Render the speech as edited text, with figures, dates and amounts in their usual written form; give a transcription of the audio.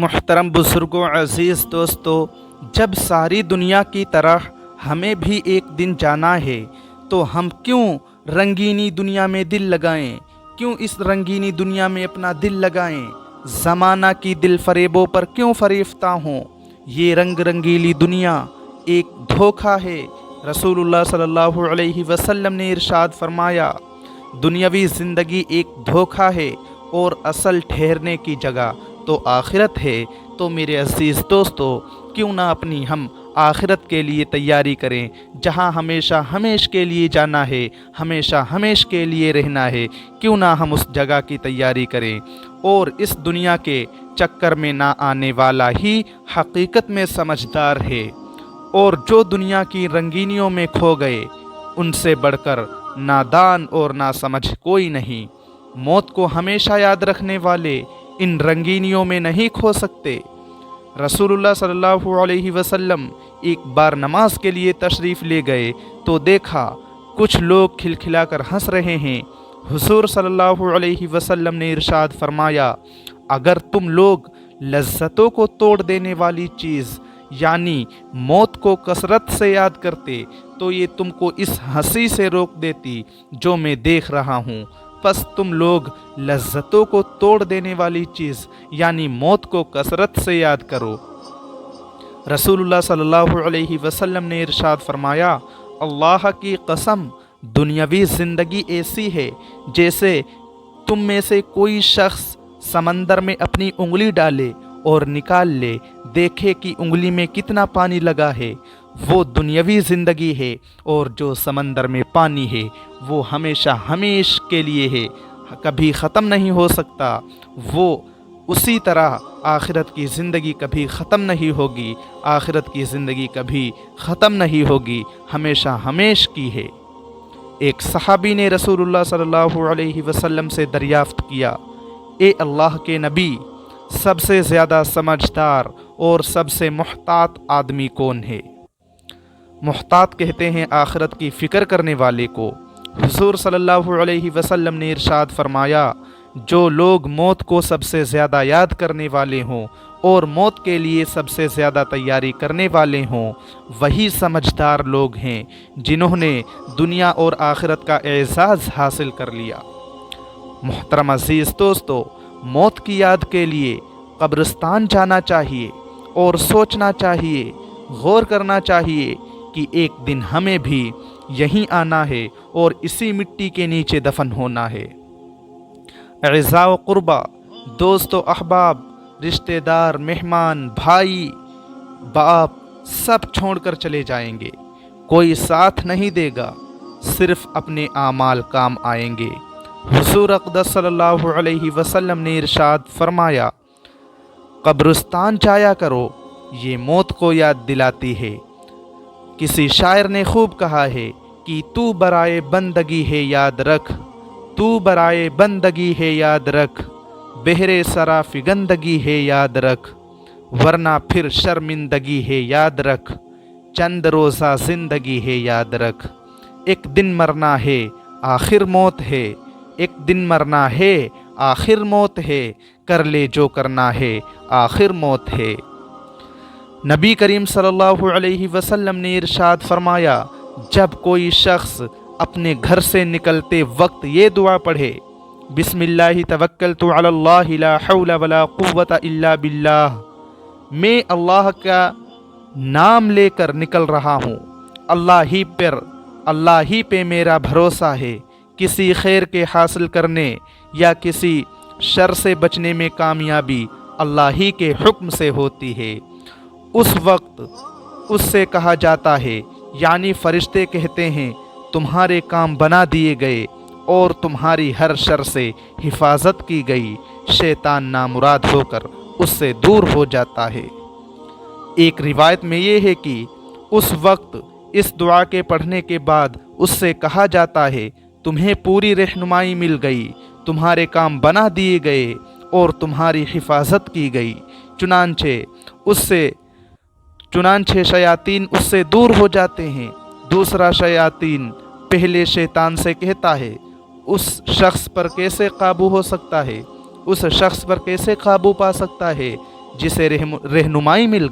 محترم بزرگوں، عزیز دوستوں، جب ساری دنیا کی طرح ہمیں بھی ایک دن جانا ہے تو ہم کیوں رنگینی دنیا میں دل لگائیں؟ کیوں اس رنگینی دنیا میں اپنا دل لگائیں؟ زمانہ کی دل فریبوں پر کیوں فریفتہ ہوں؟ یہ رنگ رنگیلی دنیا ایک دھوکہ ہے۔ رسول اللہ صلی اللہ علیہ وسلم نے ارشاد فرمایا، دنیاوی زندگی ایک دھوکہ ہے اور اصل ٹھہرنے کی جگہ تو آخرت ہے۔ تو میرے عزیز دوستو، کیوں نہ اپنی ہم آخرت کے لیے تیاری کریں، جہاں ہمیشہ ہمیشہ کے لیے جانا ہے، ہمیشہ ہمیشہ کے لیے رہنا ہے۔ کیوں نہ ہم اس جگہ کی تیاری کریں اور اس دنیا کے چکر میں نہ آنے والا ہی حقیقت میں سمجھدار ہے، اور جو دنیا کی رنگینیوں میں کھو گئے ان سے بڑھ کر نادان اور ناسمجھ کوئی نہیں۔ موت کو ہمیشہ یاد رکھنے والے ان رنگینیوں میں نہیں کھو سکتے۔ رسول اللہ صلی اللہ علیہ وسلم ایک بار نماز کے لیے تشریف لے گئے تو دیکھا کچھ لوگ کھلکھلا کر ہنس رہے ہیں۔ حضور صلی اللہ علیہ وسلم نے ارشاد فرمایا، اگر تم لوگ لذتوں کو توڑ دینے والی چیز یعنی موت کو کثرت سے یاد کرتے تو یہ تم کو اس ہنسی سے روک دیتی جو میں دیکھ رہا ہوں۔ پس تم لوگ لذتوں کو توڑ دینے والی چیز یعنی موت کو کثرت سے یاد کرو۔ رسول اللہ صلی اللہ علیہ وسلم نے ارشاد فرمایا، اللہ کی قسم، دنیاوی زندگی ایسی ہے جیسے تم میں سے کوئی شخص سمندر میں اپنی انگلی ڈالے اور نکال لے، دیکھے کہ انگلی میں کتنا پانی لگا ہے۔ وہ دنیاوی زندگی ہے، اور جو سمندر میں پانی ہے وہ ہمیشہ ہمیشہ کے لیے ہے، کبھی ختم نہیں ہو سکتا۔ وہ اسی طرح آخرت کی زندگی کبھی ختم نہیں ہوگی، آخرت کی زندگی کبھی ختم نہیں ہوگی، ہمیشہ ہمیشہ کی ہے۔ ایک صحابی نے رسول اللہ صلی اللہ علیہ وسلم سے دریافت کیا، اے اللہ کے نبی، سب سے زیادہ سمجھدار اور سب سے محتاط آدمی کون ہے؟ محتاط کہتے ہیں آخرت کی فکر کرنے والے کو۔ حضور صلی اللہ علیہ وسلم نے ارشاد فرمایا، جو لوگ موت کو سب سے زیادہ یاد کرنے والے ہوں اور موت کے لیے سب سے زیادہ تیاری کرنے والے ہوں، وہی سمجھدار لوگ ہیں جنہوں نے دنیا اور آخرت کا اعزاز حاصل کر لیا۔ محترم عزیز دوستو، موت کی یاد کے لیے قبرستان جانا چاہیے اور سوچنا چاہیے، غور کرنا چاہیے کہ ایک دن ہمیں بھی یہیں آنا ہے اور اسی مٹی کے نیچے دفن ہونا ہے۔ اعزاء و قربا، دوست و احباب، رشتہ دار، مہمان، بھائی، باپ، سب چھوڑ کر چلے جائیں گے، کوئی ساتھ نہیں دے گا، صرف اپنے اعمال کام آئیں گے۔ حضور اقدس صلی اللہ علیہ وسلم نے ارشاد فرمایا، قبرستان جایا کرو، یہ موت کو یاد دلاتی ہے۔ کسی شاعر نے خوب کہا ہے کہ تو برائے بندگی ہے یاد رکھ، تو برائے بندگی ہے یاد رکھ، بہرے سرا فگندگی ہے یاد رکھ، ورنہ پھر شرمندگی ہے یاد رکھ، چند روزہ زندگی ہے یاد رکھ۔ ایک دن مرنا ہے آخر موت ہے، ایک دن مرنا ہے آخر موت ہے، کر لے جو کرنا ہے آخر موت ہے۔ نبی کریم صلی اللہ علیہ وسلم نے ارشاد فرمایا، جب کوئی شخص اپنے گھر سے نکلتے وقت یہ دعا پڑھے، بسم اللہ توکلت علی اللہ لا حول ولا قوت الا باللہ، میں اللہ کا نام لے کر نکل رہا ہوں، اللہ ہی پہ میرا بھروسہ ہے، کسی خیر کے حاصل کرنے یا کسی شر سے بچنے میں کامیابی اللہ ہی کے حکم سے ہوتی ہے۔ اس وقت اس سے کہا جاتا ہے، یعنی فرشتے کہتے ہیں، تمہارے کام بنا دیے گئے اور تمہاری ہر شر سے حفاظت کی گئی، شیطان نامراد ہو کر اس سے دور ہو جاتا ہے۔ ایک روایت میں یہ ہے کہ اس وقت اس دعا کے پڑھنے کے بعد اس سے کہا جاتا ہے، تمہیں پوری رہنمائی مل گئی، تمہارے کام بنا دیے گئے اور تمہاری حفاظت کی گئی، چنانچہ شیاطین اس سے دور ہو جاتے ہیں۔ دوسرا شیاطین پہلے شیطان سے کہتا ہے، اس شخص پر کیسے قابو ہو سکتا ہے، اس شخص پر کیسے قابو پا سکتا ہے جسے رہنمائی مل